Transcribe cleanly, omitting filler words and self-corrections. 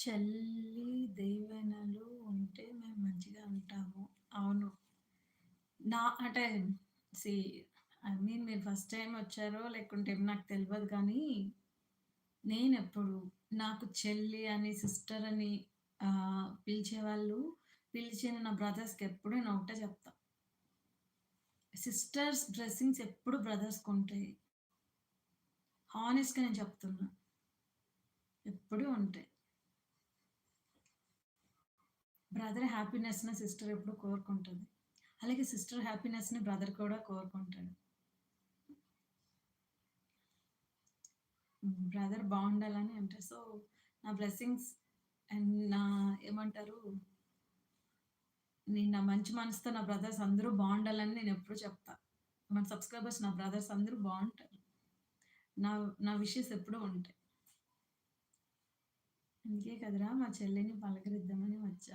చెల్లి దీవెనలు ఉంటే మేము మంచిగా ఉంటాము. అవును. అంటే సీ ఐ మీన్ మీరు ఫస్ట్ టైమ్ వచ్చారో లేకుంటే నాకు తెలవదు కానీ, నేనెప్పుడు నాకు చెల్లి అని, సిస్టర్ అని పిలిచేవాళ్ళు, పిలిచిన నా బ్రదర్స్‌కి ఎప్పుడు నేను ఒకటే చెప్తా. సిస్టర్స్ బ్లెస్సింగ్స్ ఎప్పుడు బ్రదర్స్‌కుంటాయి. హానెస్ట్‌గా నేను చెప్తున్నా. ఎప్పుడూ ఉంటాయి. బ్రదర్ హ్యాపీనెస్‌ని సిస్టర్ ఎప్పుడు కోరుకుంటది. అలాగే సిస్టర్ హ్యాపీనెస్‌ని బ్రదర్ కూడా కోరుకుంటాడు. బ్రదర్ బావుండాలని అంటే సో, నా బ్లెస్సింగ్స్ అండ్ నా ఏమంటారు, నేను నా మంచి మనసుతో నా బ్రదర్స్ అందరూ బావుండాలని నేనెప్పుడు చెప్తా. మన సబ్‌స్క్రైబర్స్ నా బ్రదర్స్ అందరూ బావుంటారు. నా నా విషెస్ ఎప్పుడూ ఉంటాయి. అందుకే కదరా మా చెల్లిని పలకరిద్దామని వచ్చా.